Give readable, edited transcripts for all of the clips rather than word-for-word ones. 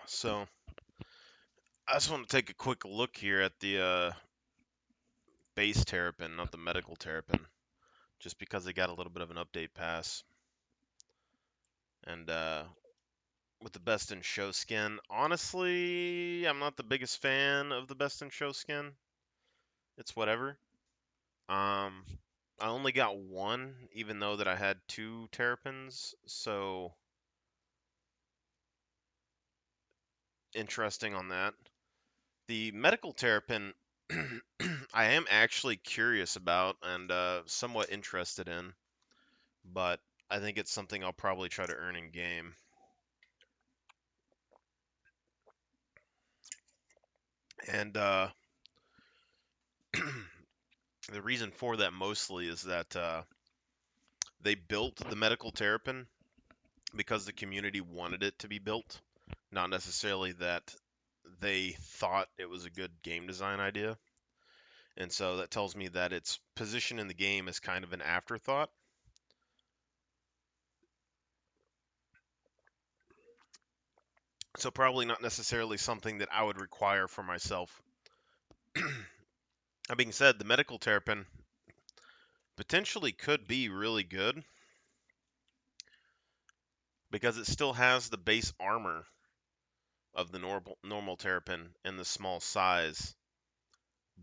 So I just want to take a quick look here at the base Terrapin, not the medical Terrapin, just because they got a little bit of an update pass. And with the best in show skin, honestly, I'm not the biggest fan of the best in show skin. It's whatever. Um, I only got one, even though that I had two Terrapins, so interesting on that. The medical Terrapin, I am actually curious about and somewhat interested in, but I think it's something I'll probably try to earn in game. And the reason for that mostly is that they built the medical Terrapin because the community wanted it to be built, not necessarily that they thought it was a good game design idea. And so that tells me that its position in the game is kind of an afterthought. So probably not necessarily something that I would require for myself. That being said, the medical Terrapin potentially could be really good because it still has the base armor of the normal Terrapin and the small size,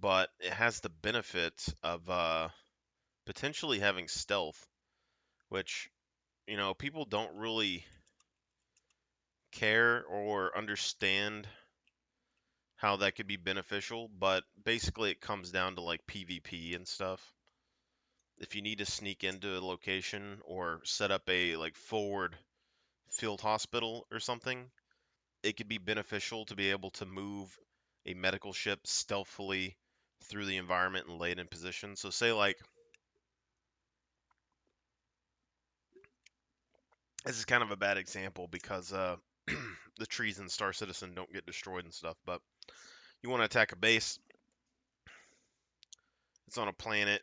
but it has the benefit of potentially having stealth, which people don't really care or understand how that could be beneficial. But basically, it comes down to like PvP and stuff. If you need to sneak into a location or set up a like forward field hospital or something, it could be beneficial to be able to move a medical ship stealthily through the environment and lay it in position. So say like this is kind of a bad example because the trees in Star Citizen don't get destroyed and stuff, but you want to attack a base, it's on a planet,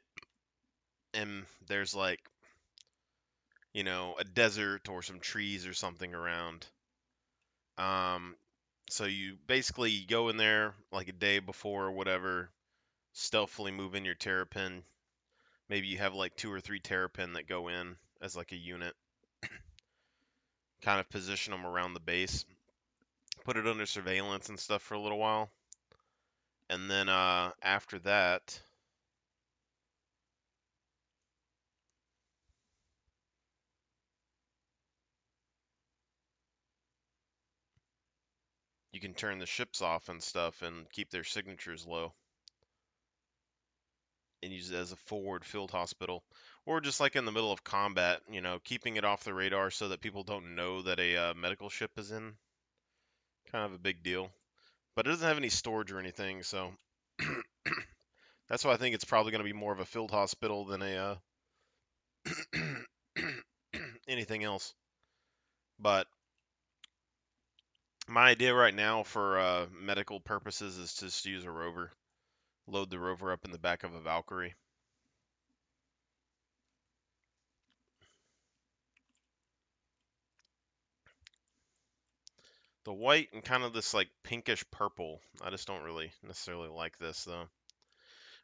and there's like, a desert or some trees or something around. Um, so you basically go in there like a day before or whatever, stealthily move in your Terrapin. Maybe you have like two or three Terrapin that go in as like a unit, kind of position them around the base, put it under surveillance and stuff for a little while, and then after that, you can turn the ships off and stuff and keep their signatures low and use it as a forward field hospital. Or just like in the middle of combat, keeping it off the radar so that people don't know that a medical ship is in. Kind of a big deal. But it doesn't have any storage or anything, so that's why I think it's probably going to be more of a field hospital than a anything else. But my idea right now for medical purposes is just to use a rover. Load the rover up in the back of a Valkyrie. The white and kind of this like pinkish purple. I just don't really necessarily like this though.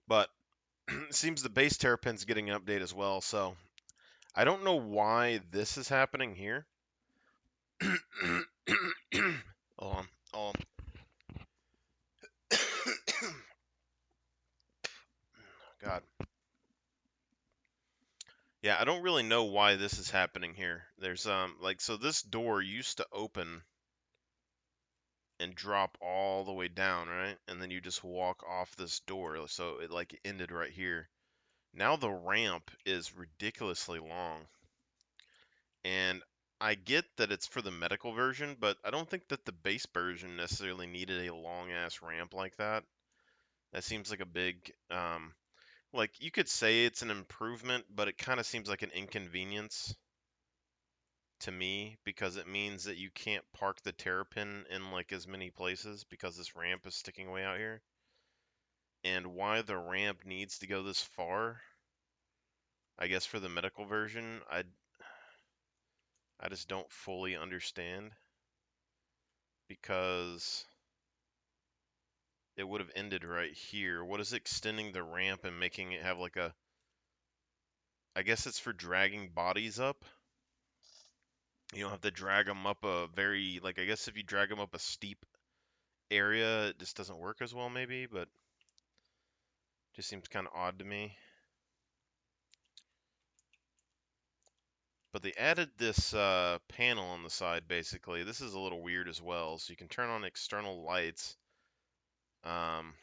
But it seems the base Terrapin's getting an update as well, so I don't know why this is happening here. Hold on. Hold on. God. Yeah, I don't really know why this is happening here. There's like so this door used to open and drop all the way down, right? And then you just walk off this door. So it like ended right here. Now the ramp is ridiculously long. And I get that it's for the medical version, but I don't think that the base version necessarily needed a long ass ramp like that. That seems like a big like you could say it's an improvement, but it kind of seems like an inconvenience to me because it means that you can't park the Terrapin in like as many places because this ramp is sticking way out here. And why the ramp needs to go this far, I guess for the medical version, I just don't fully understand. because it would have ended right here. What is extending the ramp and making it have like a, I guess it's for dragging bodies up. You don't have to drag them up a very, like, I guess if you drag them up a steep area, it just doesn't work as well maybe, but just seems kind of odd to me. But they added this panel on the side, basically. This is a little weird as well. So you can turn on external lights. Um,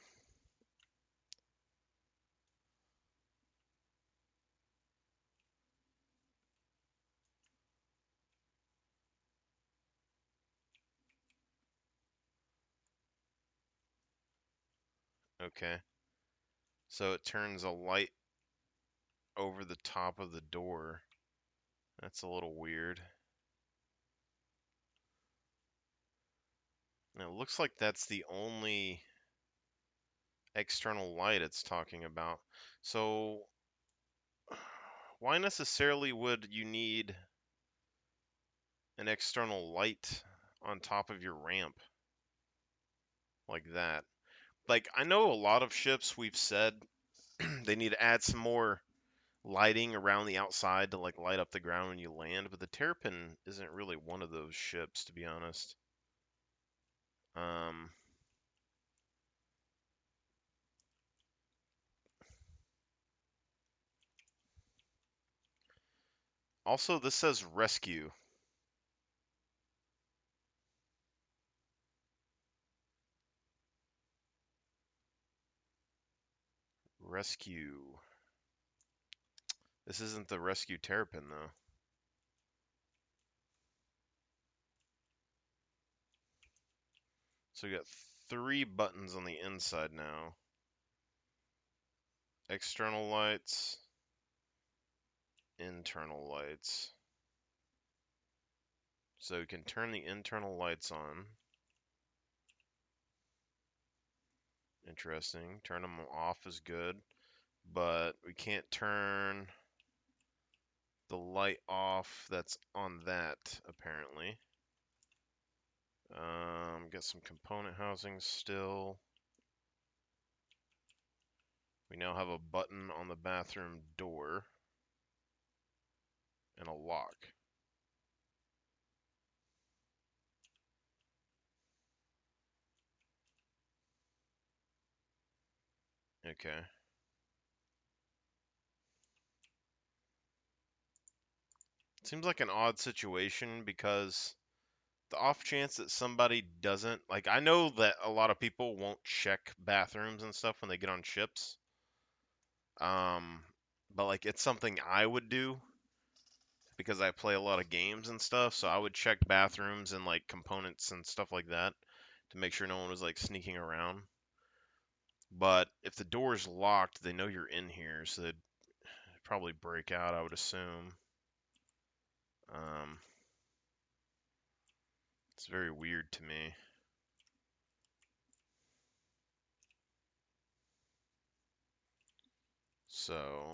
okay. So it turns a light over the top of the door. That's a little weird. And it looks like that's the only external light it's talking about. So why necessarily would you need an external light on top of your ramp like that? Like, I know a lot of ships we've said they need to add some more lighting around the outside to like light up the ground when you land, but the Terrapin isn't really one of those ships, to be honest. Um, Also, this says rescue. Rescue. This isn't the rescue Terrapin, though. So we got 3 buttons on the inside now. External lights, internal lights. So we can turn the internal lights on. Interesting. Turn them off is good, but we can't turn the light off that's on that, apparently. Got some component housing still. We now have a button on the bathroom door and a lock. Okay. Seems like an odd situation because the off chance that somebody doesn't, like, I know that a lot of people won't check bathrooms and stuff when they get on ships. Um, but like it's something I would do because I play a lot of games and stuff, so I would check bathrooms and like components and stuff like that to make sure no one was like sneaking around. But if the door's locked, they know you're in here, so they'd probably break out, I would assume. Um, it's very weird to me. So,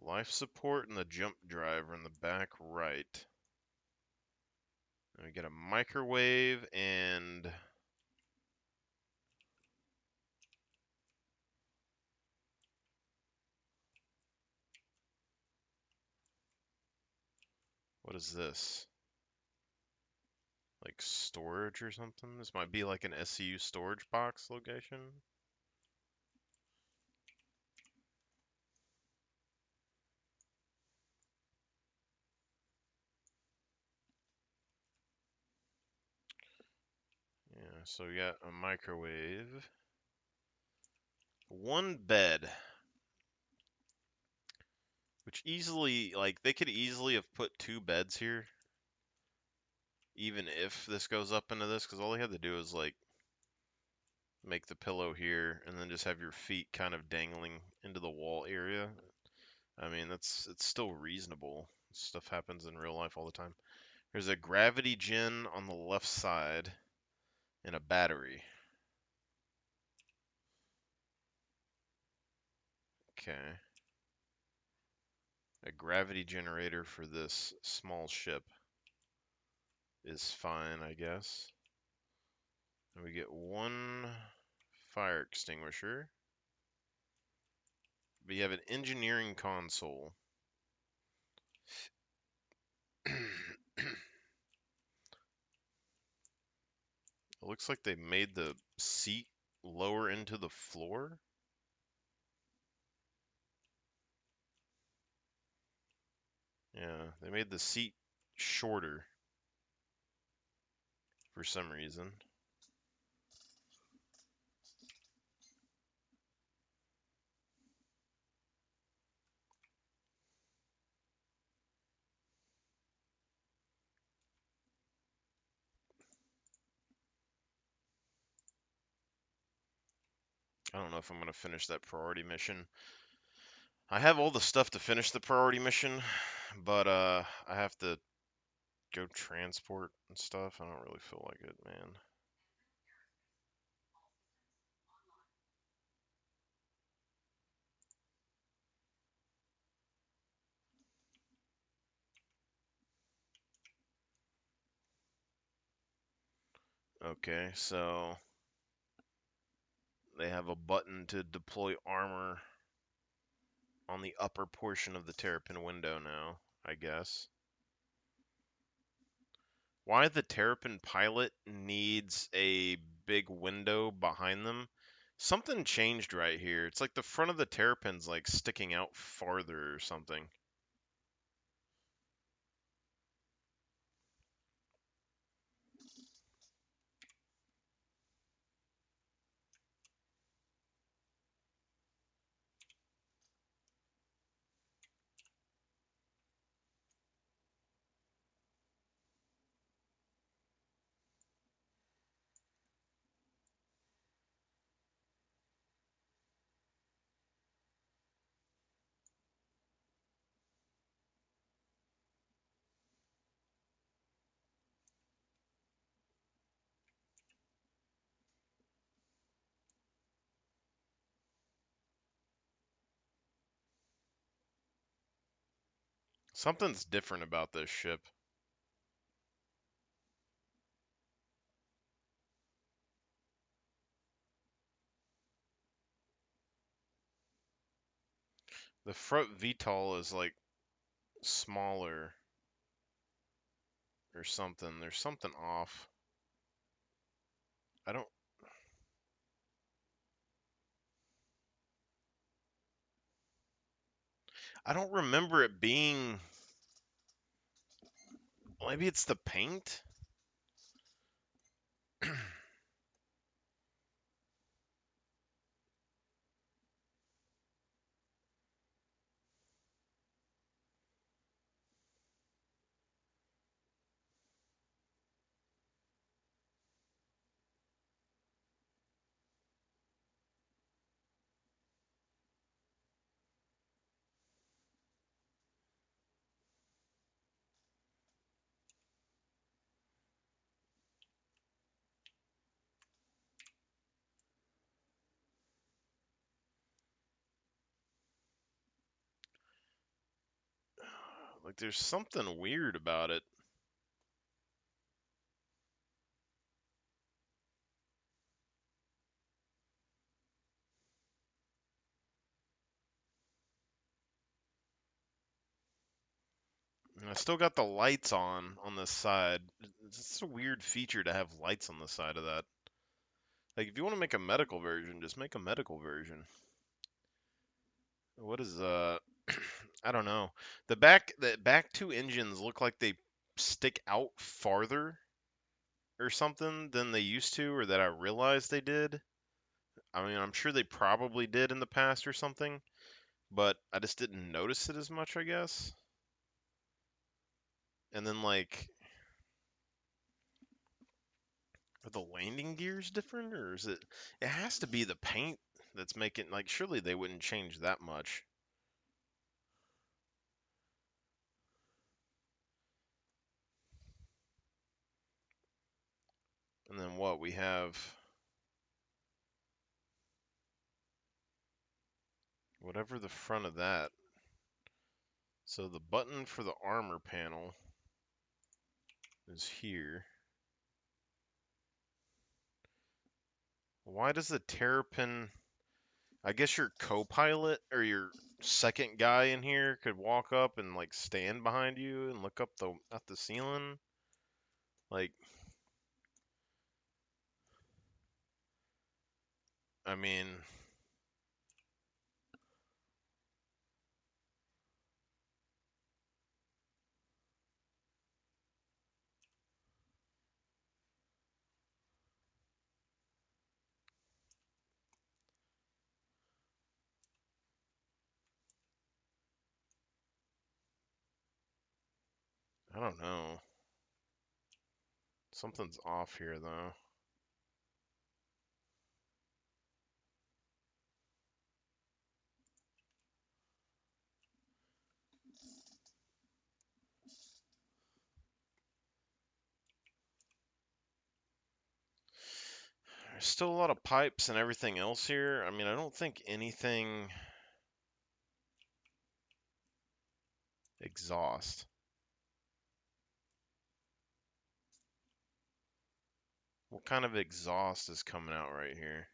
life support and the jump drive are in the back right. And we get a microwave and what is this? Like storage or something? This might be like an SCU storage box location. Yeah, so we got a microwave. 1 bed. Which easily, like, they could easily have put 2 beds here. Even if this goes up into this, because all they had to do is, like, make the pillow here and then just have your feet kind of dangling into the wall area. I mean, it's still reasonable. Stuff happens in real life all the time. There's a gravity gen on the left side and a battery. Okay. A gravity generator for this small ship. is fine, I guess. And we get one fire extinguisher. We have an engineering console. It looks like they made the seat lower into the floor. Yeah, they made the seat shorter for some reason. I don't know if I'm going to finish that priority mission. I have all the stuff to finish the priority mission, but I have to go transport and stuff. I don't really feel like it, man. Okay, so they have a button to deploy armor on the upper portion of the Terrapin window now, I guess. Why the Terrapin pilot needs a big window behind them? Something changed right here. It's like the front of the Terrapin's like sticking out farther or something. Something's different about this ship. The front VTOL is like smaller or something. There's something off. I don't I don't remember it being. Maybe it's the paint? Like there's something weird about it. And I still got the lights on this side. It's just a weird feature to have lights on the side of that. Like if you want to make a medical version, just make a medical version. What is I don't know. The back two engines look like they stick out farther or something than they used to, or that I realized they did. I mean, I'm sure they probably did in the past or something, but I just didn't notice it as much, I guess. And then like, are the landing gears different, or is it? It has to be the paint that's making, like, surely they wouldn't change that much. And then what we have, whatever the front of that. So the button for the armor panel is here. Why does the Terrapin... I guess your co-pilot or your second guy in here could walk up and like stand behind you and look up at the ceiling. Like, I mean, I don't know. Something's off here though. There's still a lot of pipes and everything else here. I mean, I don't think anything exhaust. What kind of exhaust is coming out right here?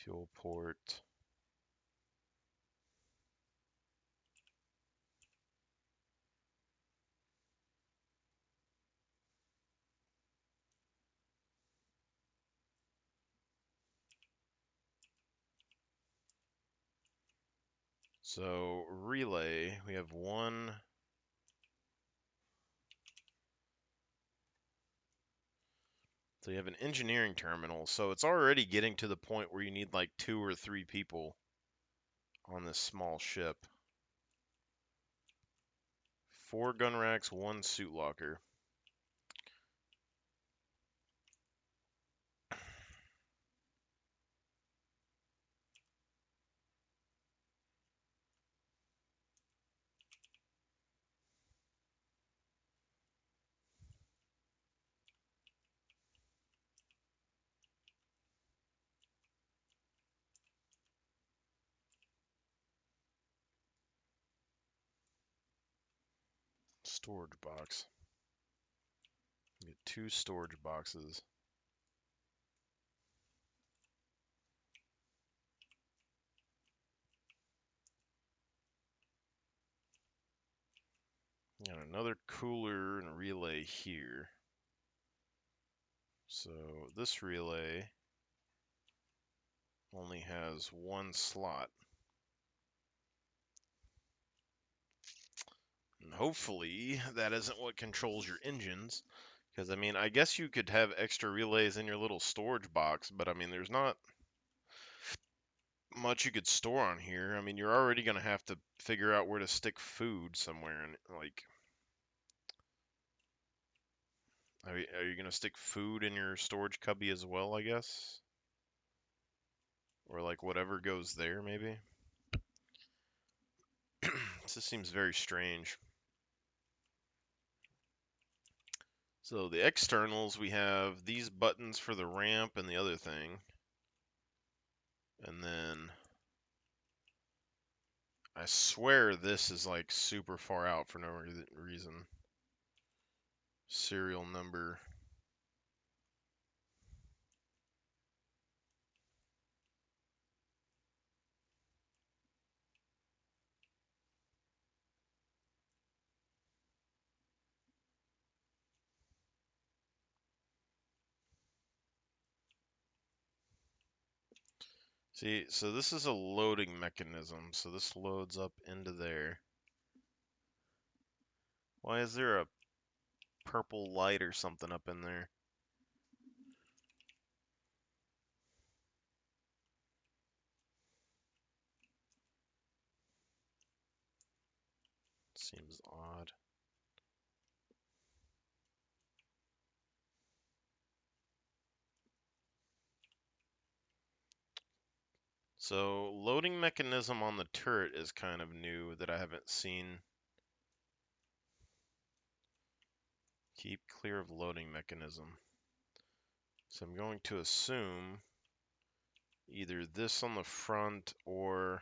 Fuel port. So relay, we have one. So you have an engineering terminal. So it's already getting to the point where you need like 2 or 3 people on this small ship. 4 gun racks, 1 suit locker. Storage box. Get 2 storage boxes. Got another cooler and relay here. So this relay only has 1 slot. And hopefully that isn't what controls your engines. Because, I mean, I guess you could have extra relays in your little storage box, but I mean, there's not much you could store on here. I mean, you're already going to have to figure out where to stick food somewhere. And, like, are you going to stick food in your storage cubby as well, I guess? Or, like, whatever goes there, maybe? This just seems very strange. So the externals, we have these buttons for the ramp and the other thing. And then I swear this is like super far out for no reason. Serial number. See, so this is a loading mechanism. So this loads up into there. Why is there a purple light or something up in there? Seems odd. So loading mechanism on the turret is kind of new that I haven't seen. Keep clear of loading mechanism. So I'm going to assume either this on the front or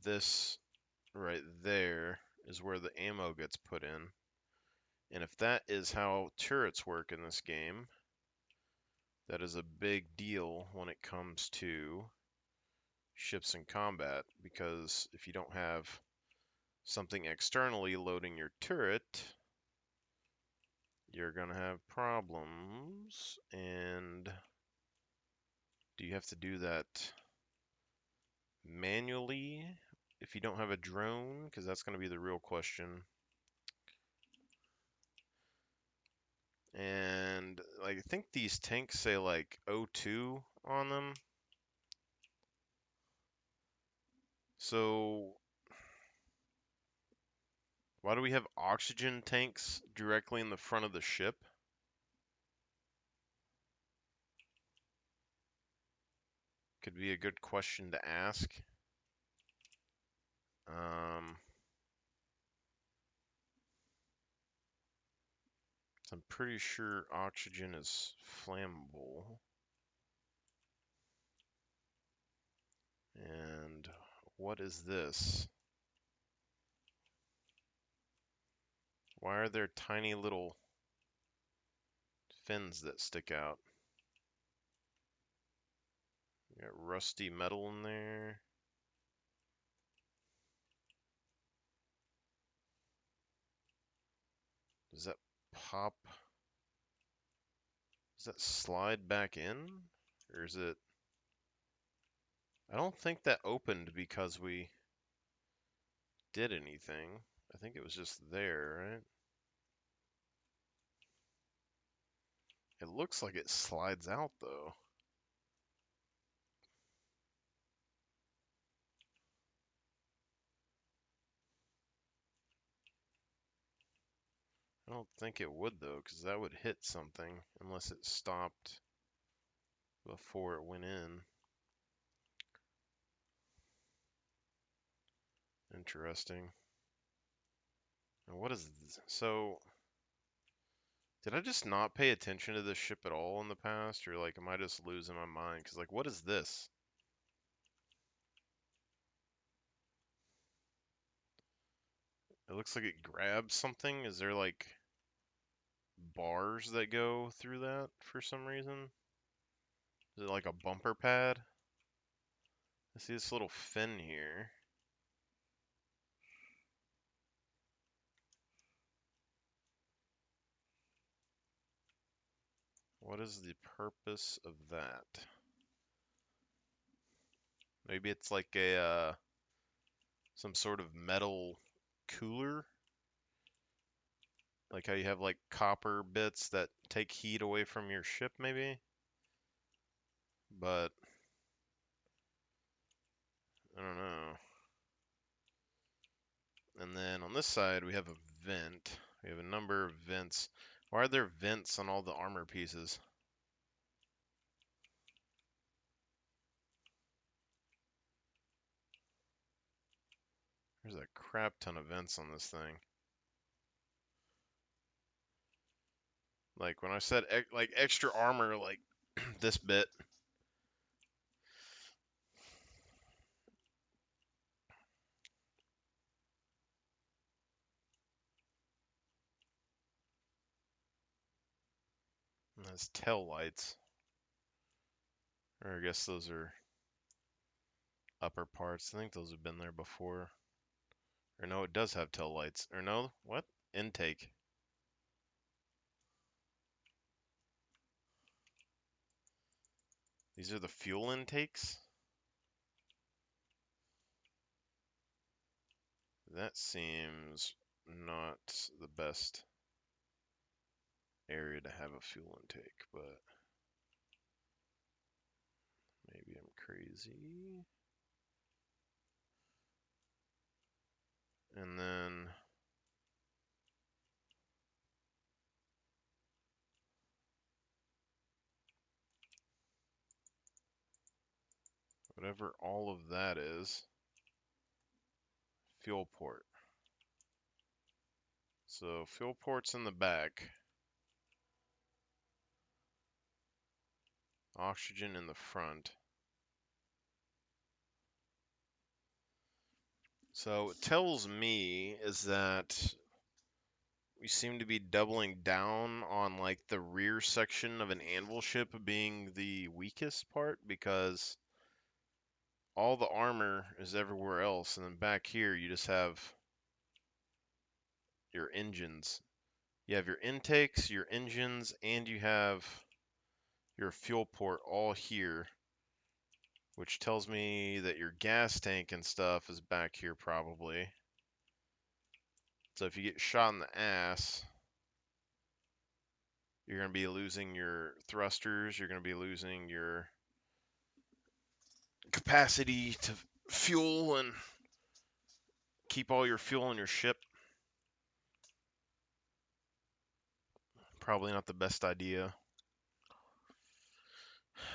this right there is where the ammo gets put in. And if that is how turrets work in this game, that is a big deal when it comes to ships in combat, because if you don't have something externally loading your turret, you're gonna have problems. And do you have to do that manually if you don't have a drone? Because that's gonna be the real question. And like, I think these tanks say like O2 on them. So why do we have oxygen tanks directly in the front of the ship? Could be a good question to ask. I'm pretty sure oxygen is flammable. And what is this? Why are there tiny little fins that stick out? We got rusty metal in there. Does that pop? Does that slide back in? Or is it... I don't think that opened because we did anything. I think it was just there, right? It looks like it slides out though. I don't think it would though, because that would hit something unless it stopped before it went in. Interesting. And what is this? So, did I just not pay attention to this ship at all in the past, or like, am I just losing my mind? Because like, what is this? It looks like it grabs something. Is there like bars that go through that for some reason? Is it like a bumper pad? I see this little fin here. What is the purpose of that? Maybe it's like a some sort of metal cooler, like how you have like copper bits that take heat away from your ship, maybe. But I don't know. And then on this side we have a vent. We have a number of vents. Why are there vents on all the armor pieces? There's a crap ton of vents on this thing. Like when I said like extra armor, like this bit. And has tail lights. Or I guess those are upper parts. I think those have been there before. Or no, it does have tail lights. Or no, what? Intake. These are the fuel intakes? That seems not the best area to have a fuel intake, but maybe I'm crazy. And then whatever all of that is, fuel port. So fuel ports in the back. Oxygen in the front. So what tells me is that we seem to be doubling down on like the rear section of an anvil ship being the weakest part, because all the armor is everywhere else, and then back here you just have your engines. You have your intakes, your engines, and you have your fuel port all here, which tells me that your gas tank and stuff is back here probably. So if you get shot in the ass, you're going to be losing your thrusters, you're going to be losing your capacity to fuel and keep all your fuel in your ship. Probably not the best idea.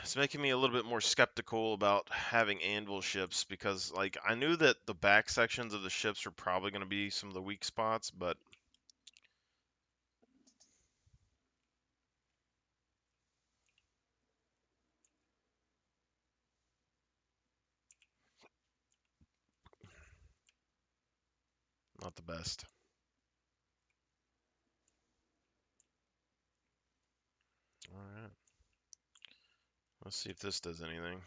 It's making me a little bit more skeptical about having anvil ships, because like I knew that the back sections of the ships were probably going to be some of the weak spots, but not the best. All right. Let's see if this does anything.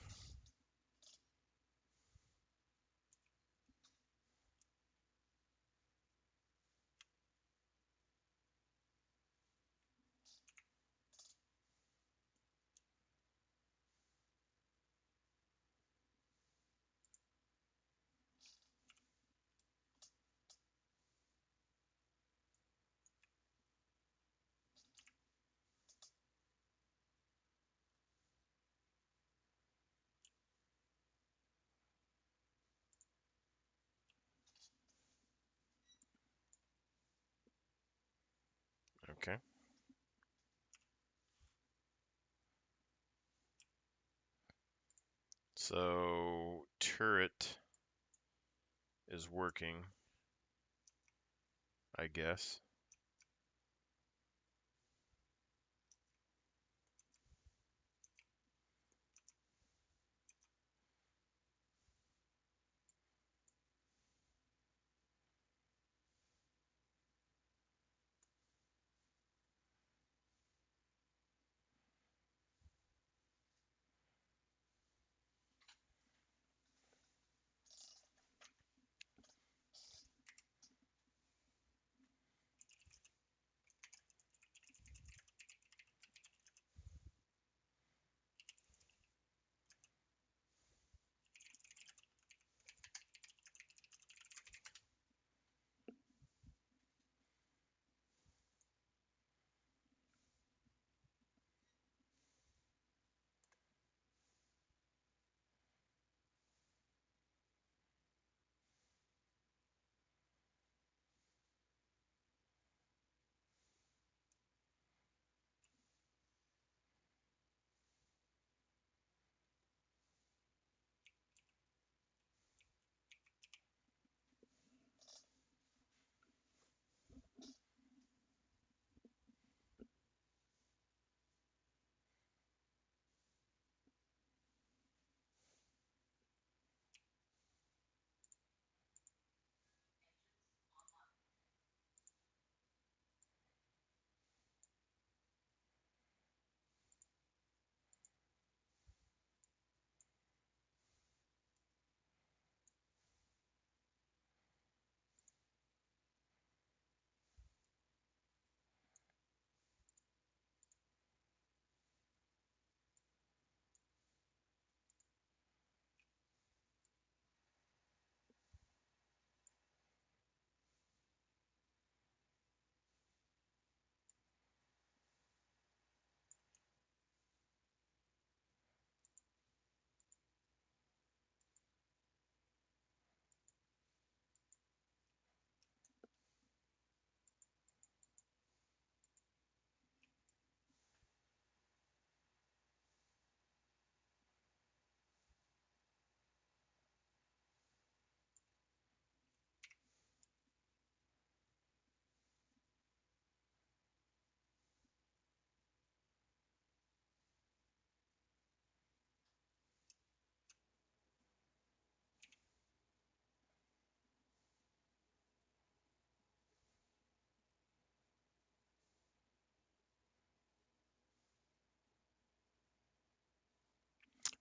Okay. So turret is working, I guess.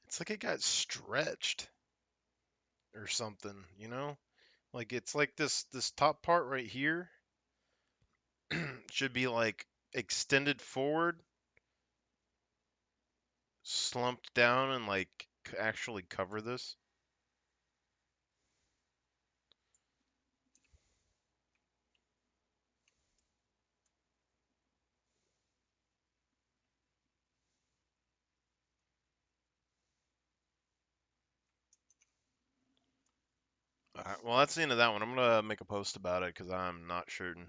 It's like it got stretched or something, you know? Like it's like this top part right here should be like extended forward, slumped down, and like actually cover this. All right, well, that's the end of that one. I'm gonna make a post about it because I'm not certain.